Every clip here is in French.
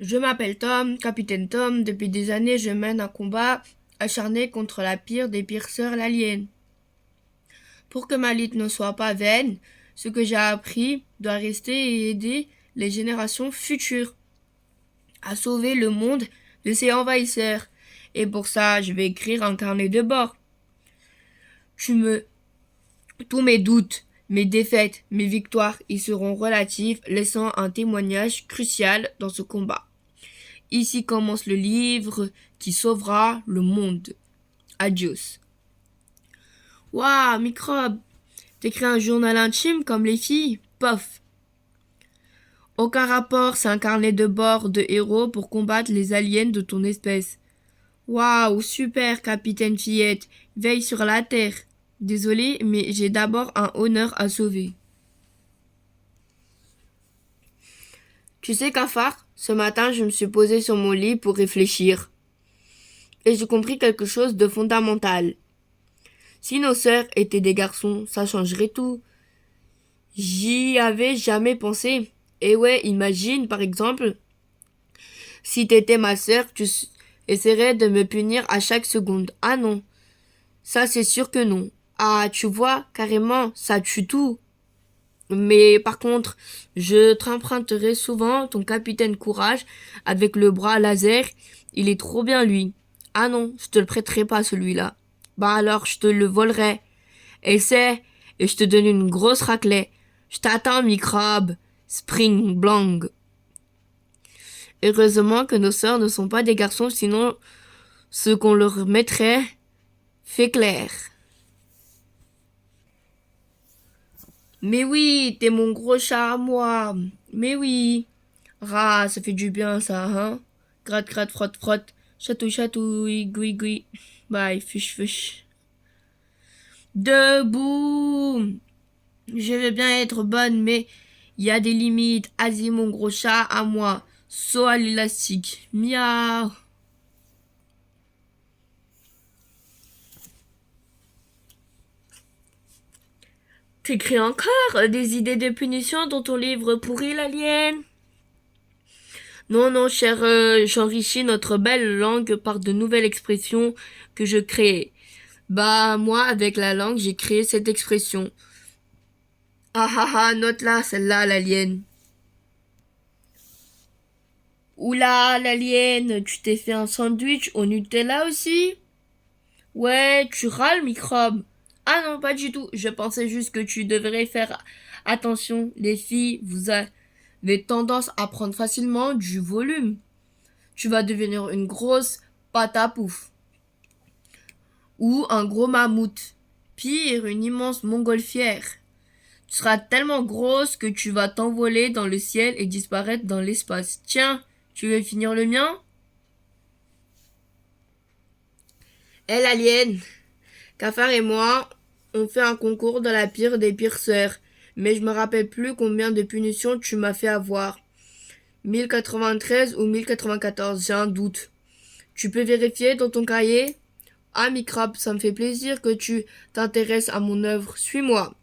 Je m'appelle Tom, capitaine Tom. Depuis des années, je mène un combat acharné contre la pire des pires sœurs, l'alien. Pour que ma lutte ne soit pas vaine, ce que j'ai appris doit rester et aider les générations futures à sauver le monde de ses envahisseurs. Et pour ça, je vais écrire un carnet de bord. Tu me... Tous mes doutes, mes défaites, mes victoires y seront relatifs, laissant un témoignage crucial dans ce combat. Ici commence le livre qui sauvera le monde. Adios. Waouh, microbe, t'écris un journal intime comme les filles? Pof. Aucun rapport, c'est un carnet de bord de héros pour combattre les aliens de ton espèce. Waouh, super, capitaine Fillette. Veille sur la terre. Désolé, mais j'ai d'abord un honneur à sauver. Tu sais, cafard, ce matin, je me suis posé sur mon lit pour réfléchir. Et j'ai compris quelque chose de fondamental. Si nos sœurs étaient des garçons, ça changerait tout. J'y avais jamais pensé. Et ouais, imagine, par exemple, si t'étais ma sœur, essaierais de me punir à chaque seconde. Ah non, ça c'est sûr que non. Ah, tu vois, carrément, ça tue tout. Mais par contre, je t'emprunterai souvent ton capitaine Courage avec le bras laser. Il est trop bien, lui. Ah non, je te le prêterai pas, celui-là. Bah alors, je te le volerai. Essaie, et je te donne une grosse raclée. Je t'attends, microbe. Spring Blanc. Heureusement que nos sœurs ne sont pas des garçons, sinon ce qu'on leur mettrait fait clair. Mais oui, t'es mon gros chat à moi. Mais oui. Rah, ça fait du bien ça, hein. Gratte, gratte, frotte, frotte. Chatouille, chatouille, gui, gui. Bye, fiche, fiche. Debout. Je veux bien être bonne, mais il y a des limites. Vas-y, mon gros chat, à moi. Saut à l'élastique. Miaou. T'écris encore des idées de punition dans ton livre pourri, l'alien? Non, non, cher, j'enrichis notre belle langue par de nouvelles expressions que je crée. Bah, moi, avec la langue, j'ai créé cette expression. Ah ah ah, note-la, celle-là, l'alien. Oula, l'alien, tu t'es fait un sandwich au Nutella aussi? Ouais, tu râles, microbe. Ah non, pas du tout. Je pensais juste que tu devrais faire attention. Les filles, vous avez tendance à prendre facilement du volume. Tu vas devenir une grosse pâte à pouf. Ou un gros mammouth. Pire, une immense montgolfière. Tu seras tellement grosse que tu vas t'envoler dans le ciel et disparaître dans l'espace. Tiens, tu veux finir le mien? Elle, alien, Cafard et moi, on fait un concours dans la pire des pires sœurs. Mais je me rappelle plus combien de punitions tu m'as fait avoir. 1093 ou 1094, j'ai un doute. Tu peux vérifier dans ton cahier? Ah, microbe, ça me fait plaisir que tu t'intéresses à mon œuvre. Suis-moi.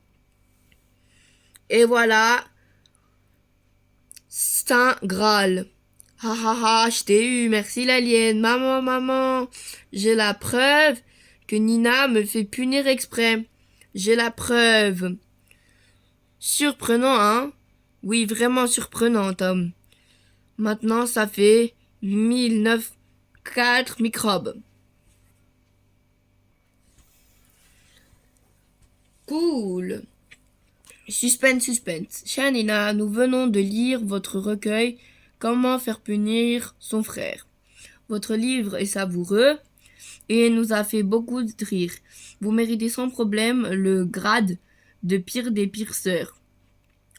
Et voilà, Saint Graal. Ha ha ha, je t'ai eu, merci l'alien. Maman, maman, j'ai la preuve que Nina me fait punir exprès. J'ai la preuve. Surprenant, hein? Oui, vraiment surprenant, Tom. Maintenant, ça fait 1094 microbes. Cool. Suspense, suspense. Chère Nina, nous venons de lire votre recueil Comment faire punir son frère. Votre livre est savoureux et nous a fait beaucoup de rire. Vous méritez sans problème le grade de pire des pires sœurs.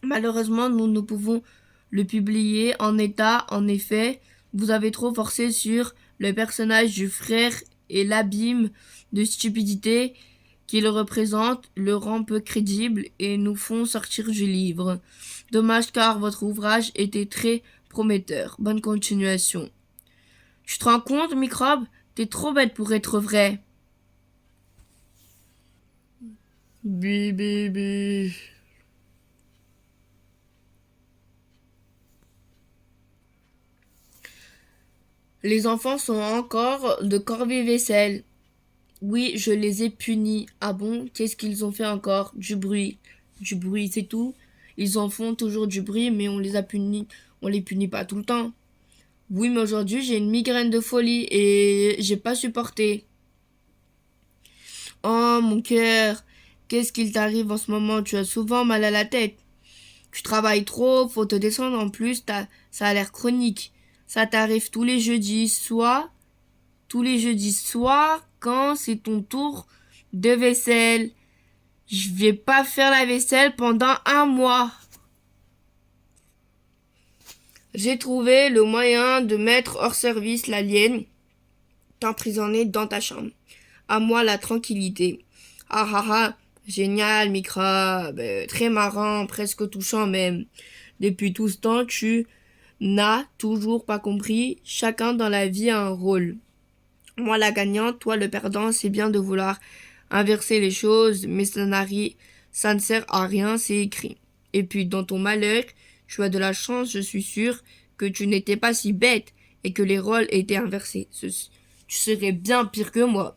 Malheureusement, nous ne pouvons le publier en état. En effet, vous avez trop forcé sur le personnage du frère et l'abîme de stupidité qu'il représente le rend peu crédible et nous font sortir du livre. Dommage car votre ouvrage était très prometteur. Bonne continuation. Tu te rends compte, microbe? T'es trop bête pour être vrai. Bi bi bi. Les enfants sont encore de corvée-vaisselle. Oui, je les ai punis. Ah bon? Qu'est-ce qu'ils ont fait encore? Du bruit. Du bruit, c'est tout. Ils en font toujours du bruit, mais on les a punis. On les punit pas tout le temps. Oui, mais aujourd'hui, j'ai une migraine de folie et j'ai pas supporté. Oh, mon cœur. Qu'est-ce qu'il t'arrive en ce moment? Tu as souvent mal à la tête. Tu travailles trop, faut te descendre en plus, ça a l'air chronique. Ça t'arrive tous les jeudis soirs, quand c'est ton tour de vaisselle. Je vais pas faire la vaisselle pendant un mois. J'ai trouvé le moyen de mettre hors service l'alien, t'emprisonner dans ta chambre. À moi la tranquillité. Ah ah ah, génial, microbe, très marrant, presque touchant même. Depuis tout ce temps, tu n'as toujours pas compris. Chacun dans la vie a un rôle. Moi la gagnante, toi le perdant, c'est bien de vouloir inverser les choses, mais ça ne sert à rien, c'est écrit. Et puis dans ton malheur, tu as de la chance, je suis sûre, que tu n'étais pas si bête et que les rôles étaient inversés. Tu serais bien pire que moi.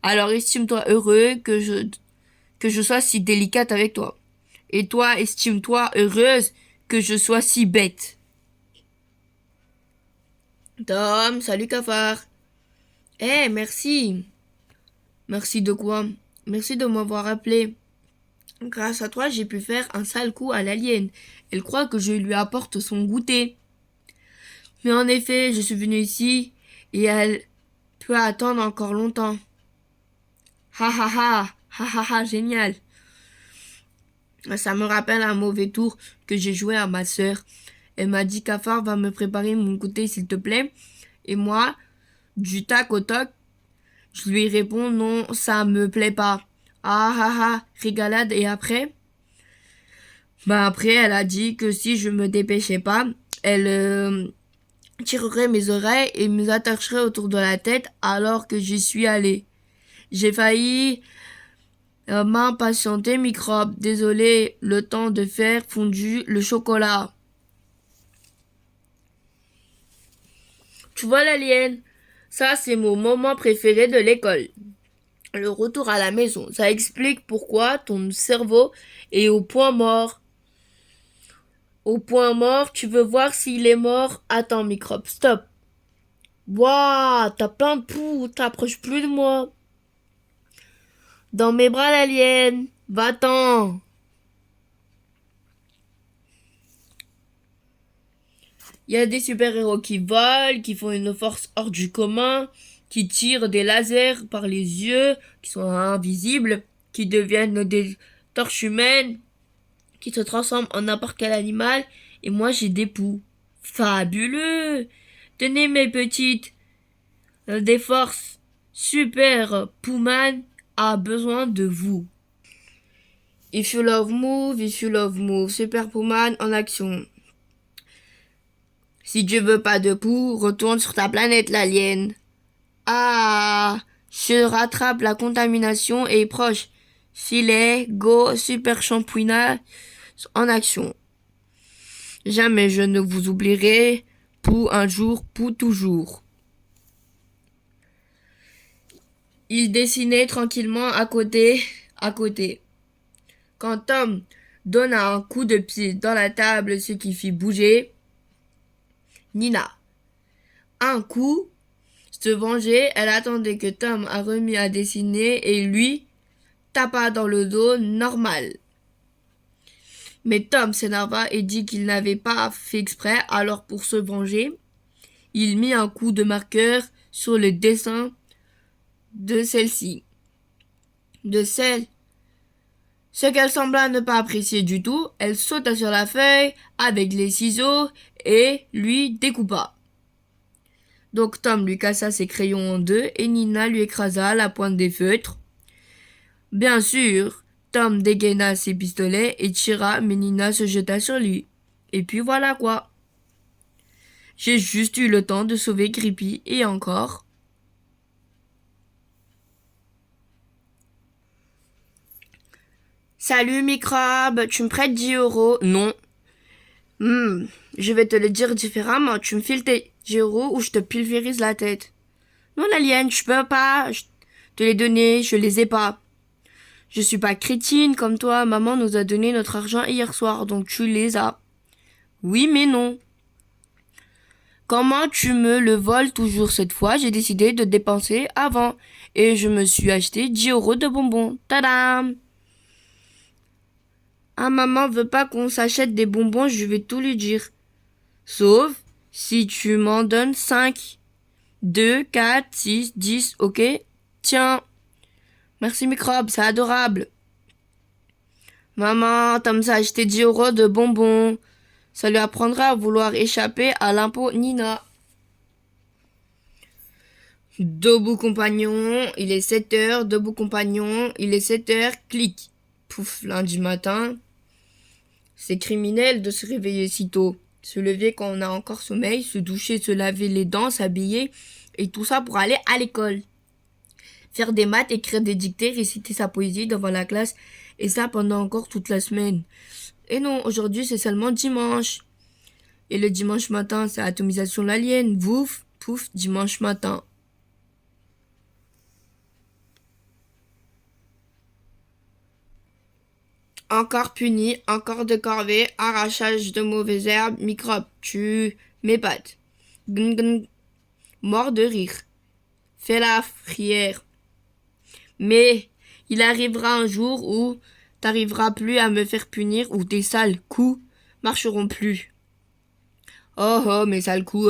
Alors estime-toi heureux que je sois si délicate avec toi. Et toi, estime-toi heureuse que je sois si bête. Tom, salut cafard. Merci. Merci de quoi? Merci de m'avoir appelé. Grâce à toi, j'ai pu faire un sale coup à l'alien. Elle croit que je lui apporte son goûter. Mais en effet, je suis venue ici et elle peut attendre encore longtemps. Ha ha ha, ha ha ha, génial. Ça me rappelle un mauvais tour que j'ai joué à ma sœur. Elle m'a dit Cafard va me préparer mon goûter s'il te plaît. Et moi, du tac au tac, je lui réponds non, ça me plaît pas. Ah ah ah, régalade et après? Bah après, elle a dit que si je me dépêchais pas, elle tirerait mes oreilles et me attacherait autour de la tête alors que j'y suis allée. J'ai failli m'impatienter, microbe. Désolé, le temps de faire fondu le chocolat. Tu vois l'alien? Ça, c'est mon moment préféré de l'école. Le retour à la maison. Ça explique pourquoi ton cerveau est au point mort. Au point mort, tu veux voir s'il est mort? Attends, microbe, stop. Waouh, t'as plein de poux, t'approches plus de moi. Dans mes bras, l'alien. Va-t'en. Il y a des super-héros qui volent, qui font une force hors du commun, qui tirent des lasers par les yeux, qui sont invisibles, qui deviennent des torches humaines, qui se transforment en n'importe quel animal, et moi j'ai des poux. Fabuleux! Tenez mes petites, des forces. Super Pouman a besoin de vous. If you love move, if you love move. Super Pouman en action. Si tu veux pas de poux, retourne sur ta planète, l'alien. Ah, je rattrape la contamination et est proche. Filet, go, super shampouinage en action. Jamais je ne vous oublierai, pour un jour, pour toujours. Il dessinait tranquillement à côté. Quand Tom donna un coup de pied dans la table, ce qui fit bouger Nina. Un coup, se venger, elle attendait que Tom a remis à dessiner et lui tapa dans le dos normal. Mais Tom s'énerva et dit qu'il n'avait pas fait exprès, alors pour se venger, il mit un coup de marqueur sur le dessin de celle-ci. Ce qu'elle sembla ne pas apprécier du tout, elle sauta sur la feuille avec les ciseaux et lui découpa. Donc Tom lui cassa ses crayons en deux et Nina lui écrasa la pointe des feutres. Bien sûr, Tom dégaina ses pistolets et tira, mais Nina se jeta sur lui. Et puis voilà quoi. J'ai juste eu le temps de sauver Creepy et encore. Salut microbe, tu me prêtes 10 euros? Non. Je vais te le dire différemment, tu me files tes Géraud, ou je te pulvérise la tête. Non, l'alien, je peux pas te les donner, je les ai pas. Je suis pas crétine comme toi, maman nous a donné notre argent hier soir, donc tu les as. Oui, mais non. Comment tu me le voles toujours cette fois? J'ai décidé de dépenser avant et je me suis acheté 10 euros de bonbons. Tadam! Ah, maman veut pas qu'on s'achète des bonbons, je vais tout lui dire. Sauf si tu m'en donnes 5. 2, 4, 6, 10, ok? Tiens. Merci microbe, c'est adorable. Maman, Tom s'est acheté 10 euros de bonbons. Ça lui apprendra à vouloir échapper à l'impôt Nina. Debout compagnon, il est 7 heures. Debout compagnon, il est 7 heures. Clic. Pouf, lundi matin. C'est criminel de se réveiller si tôt. Se lever quand on a encore sommeil, se doucher, se laver les dents, s'habiller, et tout ça pour aller à l'école. Faire des maths, écrire des dictées, réciter sa poésie devant la classe, et ça pendant encore toute la semaine. Et non, aujourd'hui c'est seulement dimanche. Et le dimanche matin, c'est atomisation l'alien. Vouf, pouf, dimanche matin. Encore puni, encore de corvée, arrachage de mauvaises herbes, microbes, tu m'épates. Gun gun, mort de rire. Fais la frière. Mais il arrivera un jour où t'arriveras plus à me faire punir, où tes sales coups marcheront plus. Oh oh, mes sales coups,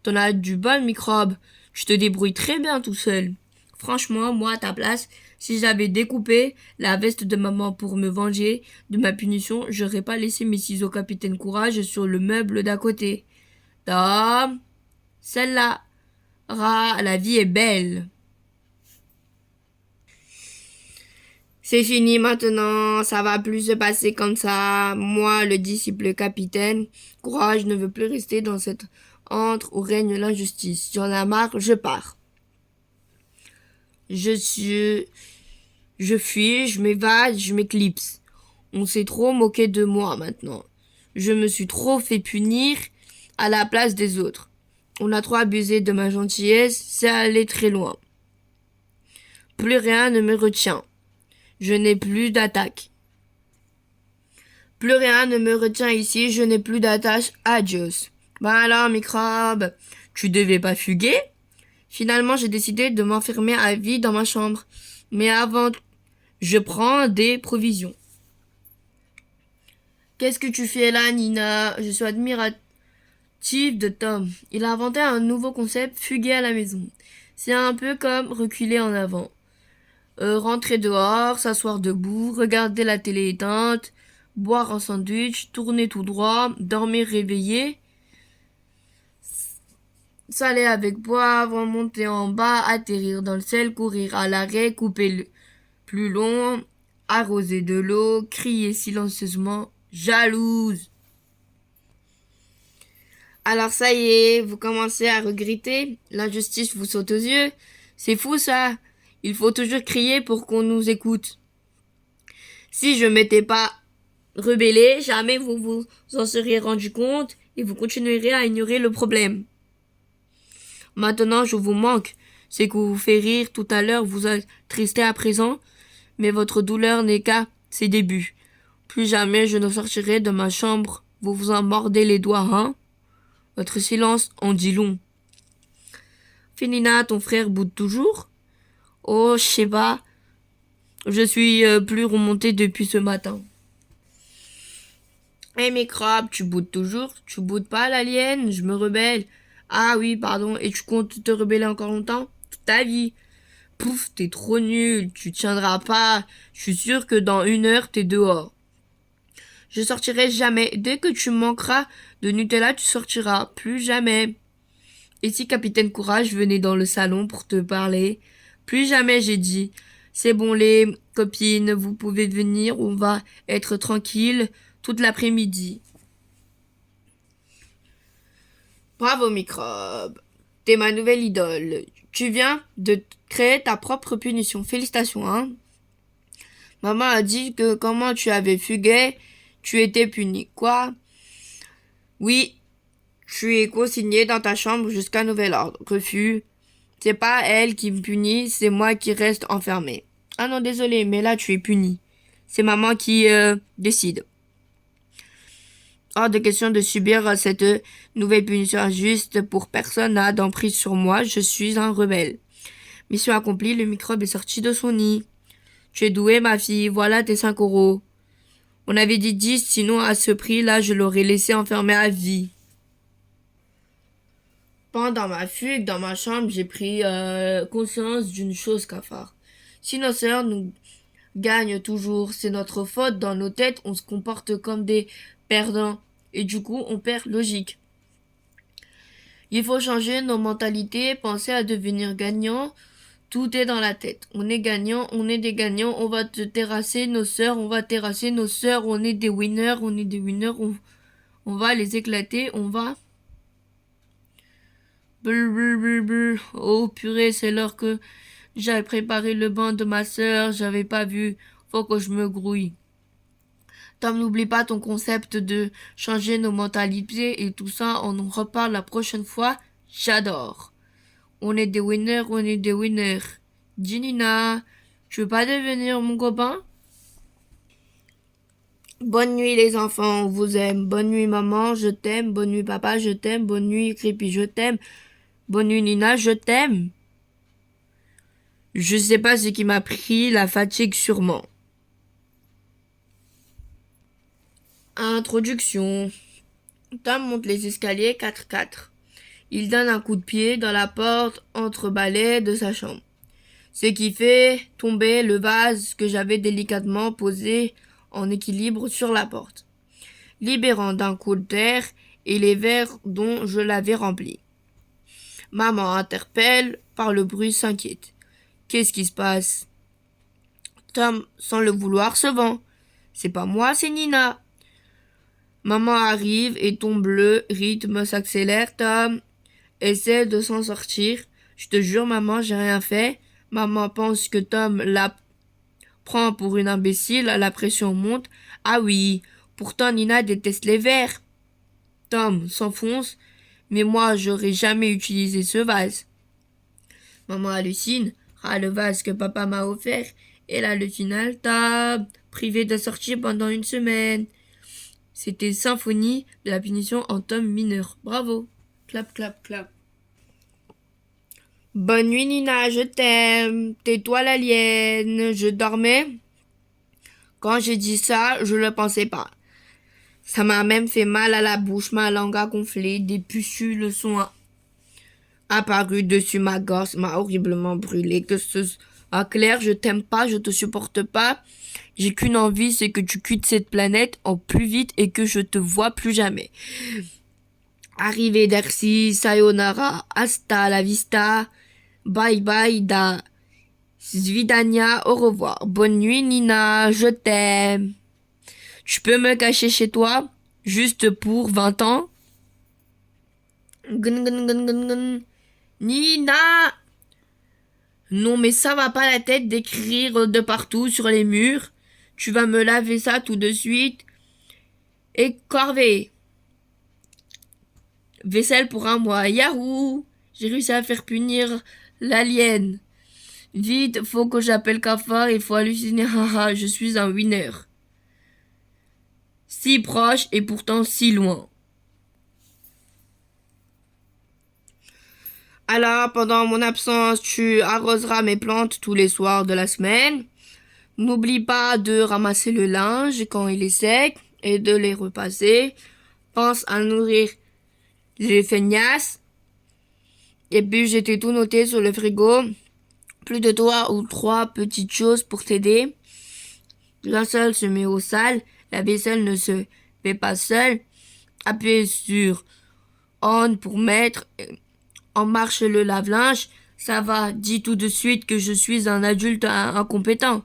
t'en as du bon microbe. Tu te débrouilles très bien tout seul. Franchement, moi, à ta place, si j'avais découpé la veste de maman pour me venger de ma punition, j'aurais pas laissé mes ciseaux capitaine courage sur le meuble d'à côté. Tom, celle-là, la vie est belle. C'est fini maintenant, ça va plus se passer comme ça. Moi, le disciple capitaine, courage ne veut plus rester dans cette antre où règne l'injustice. J'en ai marre, je pars. Je fuis, je m'évade, je m'éclipse. On s'est trop moqué de moi maintenant. Je me suis trop fait punir à la place des autres. On a trop abusé de ma gentillesse, c'est allé très loin. Plus rien ne me retient. Je n'ai plus d'attaque. Plus rien ne me retient ici, je n'ai plus d'attache. Adios. Ben alors, microbe, tu devais pas fuguer? Finalement, j'ai décidé de m'enfermer à vie dans ma chambre. Mais avant, je prends des provisions. Qu'est-ce que tu fais là, Nina? Je suis admirative de Tom. Il a inventé un nouveau concept, fuguer à la maison. C'est un peu comme reculer en avant. Rentrer dehors, s'asseoir debout, regarder la télé éteinte, boire un sandwich, tourner tout droit, dormir réveillé, saler avec poivre, monter en bas, atterrir dans le sel, courir à l'arrêt, couper le plus long, arroser de l'eau, crier silencieusement, jalouse. Alors ça y est, vous commencez à regretter, l'injustice vous saute aux yeux, c'est fou ça. Il faut toujours crier pour qu'on nous écoute. Si je m'étais pas rebellé, jamais vous vous en seriez rendu compte et vous continuerez à ignorer le problème. Maintenant, je vous manque. C'est que vous fait rire tout à l'heure, vous attristez à présent, mais votre douleur n'est qu'à ses débuts. Plus jamais je ne sortirai de ma chambre. Vous vous en mordez les doigts, hein? Votre silence en dit long. Félina, ton frère boude toujours? Oh, je sais pas. Je suis plus remontée depuis ce matin. Eh microbe, tu boudes toujours? Tu boudes pas, l'alien? Je me rebelle. Ah oui, pardon. Et tu comptes te rebeller encore longtemps? Toute ta vie. Pouf, t'es trop nul. Tu tiendras pas. Je suis sûre que dans 1 heure, t'es dehors. Je sortirai jamais. Dès que tu manqueras de Nutella, tu sortiras. Plus jamais. Et si Capitaine Courage venait dans le salon pour te parler? Plus jamais, j'ai dit. C'est bon, les copines, vous pouvez venir, on va être tranquille toute l'après-midi. Bravo, microbe. T'es ma nouvelle idole. Tu viens de créer ta propre punition. Félicitations, hein. Maman a dit que comment tu avais fugué, tu étais puni. Quoi? Oui, Tu es consigné dans ta chambre jusqu'à nouvel ordre. Refus. C'est pas elle qui me punit, c'est moi qui reste enfermé. Ah non, désolé, mais là tu es puni. C'est maman qui décide. Hors de question de subir cette nouvelle punition injuste pour personne n'a d'emprise sur moi, je suis un rebelle. Mission accomplie, le microbe est sorti de son nid. Tu es douée, ma fille, voilà tes 5 €. On avait dit 10, sinon à ce prix-là, je l'aurais laissé enfermer à vie. Pendant ma fugue dans ma chambre, j'ai pris conscience d'une chose, cafard. Si nos sœurs nous gagnent toujours, c'est notre faute. Dans nos têtes, on se comporte comme des perdants. Et du coup, on perd logique. Il faut changer nos mentalités, penser à devenir gagnant. Tout est dans la tête. On est gagnant, on est des gagnants, on va te terrasser nos sœurs, on va terrasser nos sœurs, on est des winners, on va les éclater, on va... Oh purée, c'est l'heure que j'avais préparé le bain de ma sœur, j'avais pas vu, faut que je me grouille. Tom, n'oublie pas ton concept de changer nos mentalités et tout ça, on en reparle la prochaine fois, j'adore. On est des winners, on est des winners. Ginina, tu veux pas devenir mon copain? Bonne nuit les enfants, on vous aime. Bonne nuit maman, je t'aime. Bonne nuit papa, je t'aime. Bonne nuit Creepy, je t'aime. Bonne nuit Nina, je t'aime. Je sais pas ce qui m'a pris, la fatigue sûrement. Introduction. Tom monte les escaliers 4-4. Il donne un coup de pied dans la porte entrebâillée de sa chambre. Ce qui fait tomber le vase que j'avais délicatement posé en équilibre sur la porte, libérant d'un coup d'air et les verres dont je l'avais rempli. Maman interpelle, par le bruit s'inquiète. Qu'est-ce qui se passe? Tom, sans le vouloir, se vend. C'est pas moi, c'est Nina. Maman arrive et ton bleu rythme s'accélère. Tom essaie de s'en sortir. Je te jure, maman, j'ai rien fait. Maman pense que Tom la prend pour une imbécile. La pression monte. Ah oui, pourtant Nina déteste les verres. Tom s'enfonce. Mais moi, j'aurais jamais utilisé ce vase. Maman hallucine. Ah, le vase que papa m'a offert. Et là, le final, t'as privé de sortir pendant une semaine. C'était symphonie de la punition en tome mineur. Bravo. Clap, clap, clap. Bonne nuit Nina, je t'aime. Tais-toi l'alien. Je dormais. Quand j'ai dit ça, je le pensais pas. Ça m'a même fait mal à la bouche, ma langue a gonflé, des pustules sont apparues dessus ma gorge, m'a horriblement brûlé. Que ce soit clair, je t'aime pas, je te supporte pas. J'ai qu'une envie, c'est que tu quittes cette planète en plus vite et que je te vois plus jamais. Arrivé Darcy, sayonara, hasta la vista, bye bye da svidania, au revoir. Bonne nuit Nina, je t'aime. Tu peux me cacher chez toi, juste pour 20 ans? Gun, gun, gun, gun, gun. Nina! Non mais ça va pas la tête d'écrire de partout sur les murs. Tu vas me laver ça tout de suite. Et corvée. Vaisselle pour un mois. Yahoo! J'ai réussi à faire punir l'alien. Vite, faut que j'appelle Cafard, il faut halluciner. Haha, je suis un winner. Si proche et pourtant si loin. Alors, pendant mon absence, tu arroseras mes plantes tous les soirs de la semaine. N'oublie pas de ramasser le linge quand il est sec et de les repasser. Pense à nourrir les feignasses. Et puis, j'étais tout noté sur le frigo. Plus de 2 ou 3 petites choses pour t'aider. La seule se met au sale. La vaisselle ne se fait pas seule. Appuyez sur on pour mettre en marche le lave-linge. Ça va, dis tout de suite que je suis un adulte incompétent.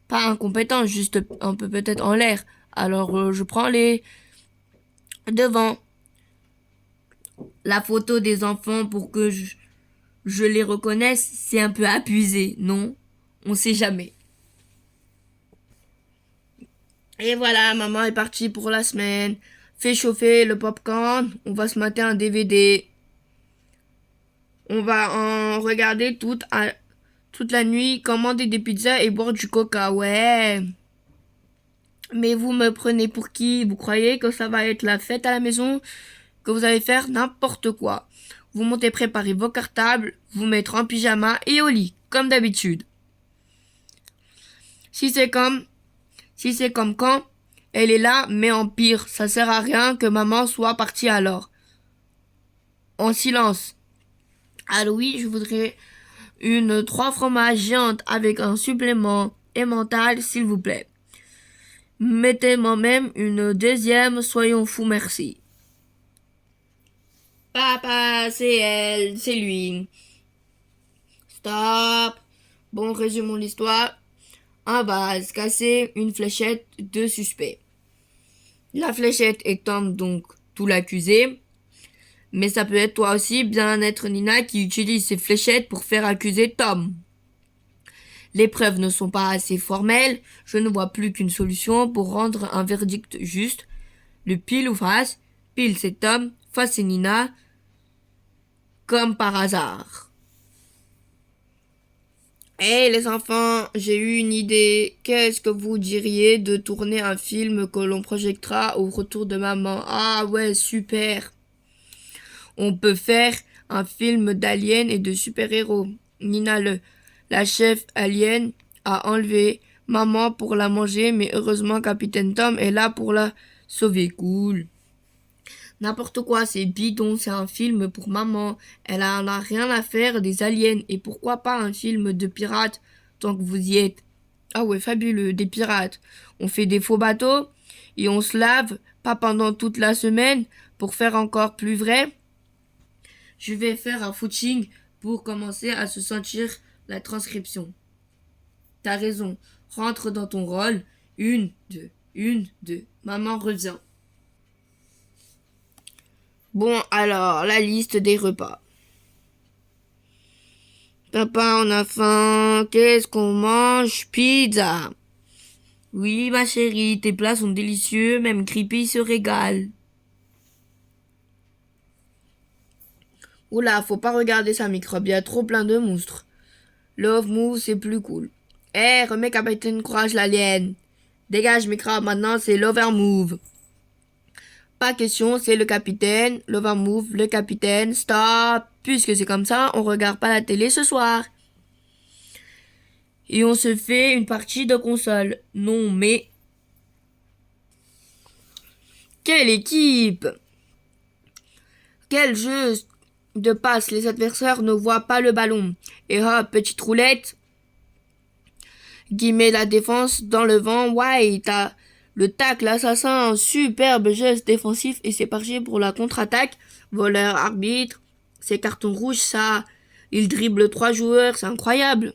Pas incompétent, juste un peu peut-être en l'air. Alors je prends les devant. La photo des enfants pour que je les reconnaisse, c'est un peu abusé, non? On sait jamais. Et voilà, maman est partie pour la semaine. Fais chauffer le popcorn. On va se mater un DVD. On va en regarder toute la nuit, commander des pizzas et boire du coca. Ouais. Mais vous me prenez pour qui? Vous croyez que ça va être la fête à la maison? Que vous allez faire n'importe quoi? Vous montez préparer vos cartables, vous mettre en pyjama et au lit, comme d'habitude. Si c'est comme quand elle est là, mais en pire, ça sert à rien que maman soit partie alors. En silence. Ah oui, je voudrais une 3 fromages géante avec un supplément emmental, s'il vous plaît. Mettez-moi même une deuxième, soyons fous, merci. Papa, c'est elle, c'est lui. Stop. Bon, résumons l'histoire. Un vase cassé, une fléchette, deux suspects. La fléchette est Tom, donc tout l'accusé. Mais ça peut être toi aussi, bien être Nina qui utilise ses fléchettes pour faire accuser Tom. Les preuves ne sont pas assez formelles, je ne vois plus qu'une solution pour rendre un verdict juste. Le pile ou face, pile c'est Tom, face c'est Nina, comme par hasard. Hey les enfants, j'ai eu une idée. Qu'est-ce que vous diriez de tourner un film que l'on projettera au retour de maman? Ah ouais, super. On peut faire un film d'aliens et de super-héros. Nina, la chef alien, a enlevé maman pour la manger, mais heureusement Capitaine Tom est là pour la sauver. Cool. N'importe quoi, c'est bidon, c'est un film pour maman. Elle en a rien à faire des aliens. Et pourquoi pas un film de pirates, tant que vous y êtes? Ah ouais, fabuleux, des pirates. On fait des faux bateaux et on se lave, pas pendant toute la semaine, pour faire encore plus vrai. Je vais faire un footing pour commencer à se sentir la transcription. T'as raison, rentre dans ton rôle. 1, 2, 1, 2. Maman revient. Bon, alors, la liste des repas. Papa, on a faim. Qu'est-ce qu'on mange? Pizza. Oui, ma chérie, tes plats sont délicieux, même Creepy se régale. Oula, faut pas regarder ça, microbe, il y a trop plein de monstres. Love Move, c'est plus cool. Remets Capitaine Courage l'alien. Dégage, microbe, maintenant c'est Lover Move. Pas question, c'est le capitaine. Lover Move, le capitaine. Stop. Puisque c'est comme ça, on regarde pas la télé ce soir. Et on se fait une partie de console. Non, mais... Quelle équipe! Quel jeu de passe, les adversaires ne voient pas le ballon. Et hop, petite roulette. Guillemets la défense dans le vent. Ouais, t'as le tacle assassin, un superbe geste défensif et c'est parti pour la contre-attaque. Voleur, arbitre, c'est carton rouge, ça. Il dribble 3 joueurs, c'est incroyable.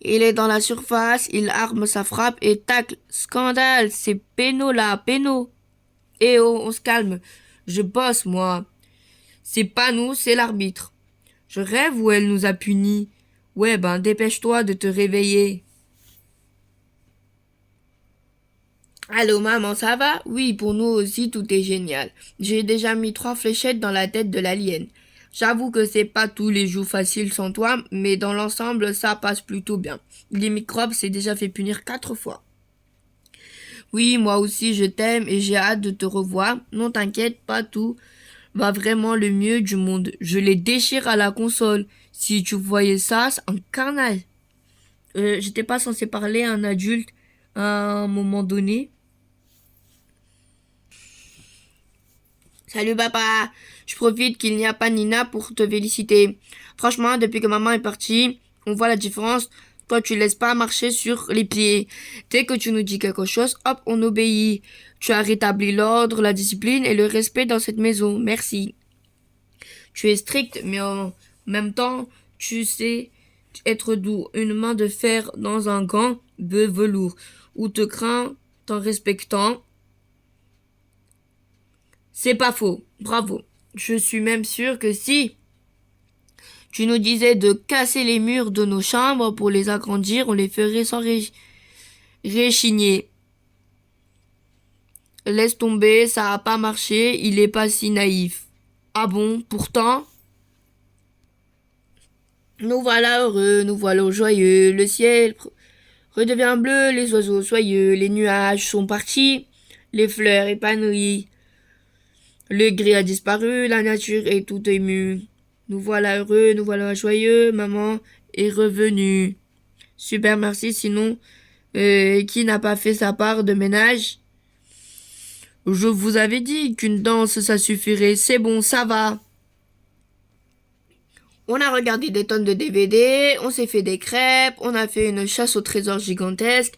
Il est dans la surface, il arme sa frappe et tacle. Scandale, c'est péno là, péno. Eh oh, on se calme. Je bosse, moi. C'est pas nous, c'est l'arbitre. Je rêve ou elle nous a punis? Ouais, ben dépêche-toi de te réveiller. Allô maman, ça va? Oui, pour nous aussi, tout est génial. J'ai déjà mis 3 fléchettes dans la tête de l'alien. J'avoue que c'est pas tous les jours faciles sans toi, mais dans l'ensemble, ça passe plutôt bien. Les microbes s'est déjà fait punir 4 fois. Oui, moi aussi, je t'aime et j'ai hâte de te revoir. Non, t'inquiète, pas tout va vraiment le mieux du monde. Je les déchire à la console. Si tu voyais ça, c'est un carnage. J'étais pas censé parler à un adulte à un moment donné. Salut papa, je profite qu'il n'y a pas Nina pour te féliciter. Franchement, depuis que maman est partie, on voit la différence. Toi, tu laisses pas marcher sur les pieds. Dès que tu nous dis quelque chose, hop, on obéit. Tu as rétabli l'ordre, la discipline et le respect dans cette maison. Merci. Tu es strict, mais en même temps, tu sais être doux. Une main de fer dans un gant de velours. Ou te crains en respectant. C'est pas faux. Bravo. Je suis même sûre que si tu nous disais de casser les murs de nos chambres pour les agrandir, on les ferait sans réchigner. Laisse tomber, ça a pas marché, il est pas si naïf. Ah bon, pourtant? Nous voilà heureux, nous voilà joyeux, le ciel redevient bleu, les oiseaux soyeux, les nuages sont partis, les fleurs épanouies, le gris a disparu, la nature est tout émue. Nous voilà heureux, nous voilà joyeux, maman est revenue. Super, merci, sinon, qui n'a pas fait sa part de ménage? Je vous avais dit qu'une danse, ça suffirait, c'est bon, ça va. On a regardé des tonnes de DVD, on s'est fait des crêpes, on a fait une chasse au trésor gigantesque,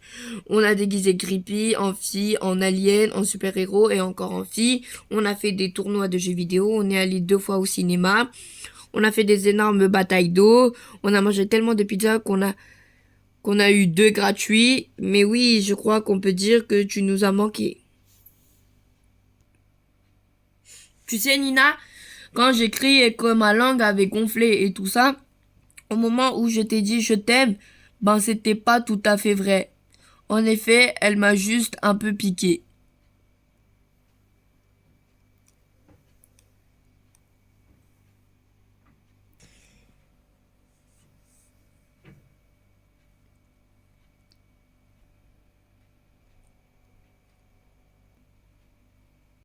on a déguisé Grippy en fille, en alien, en super-héros et encore en fille. On a fait des tournois de jeux vidéo, on est allé 2 fois au cinéma, on a fait des énormes batailles d'eau, on a mangé tellement de pizzas qu'on a eu 2 gratuits. Mais oui, je crois qu'on peut dire que tu nous as manqué. Tu sais, Nina, quand j'ai crié que ma langue avait gonflé et tout ça, au moment où je t'ai dit je t'aime, ben c'était pas tout à fait vrai. En effet, elle m'a juste un peu piqué.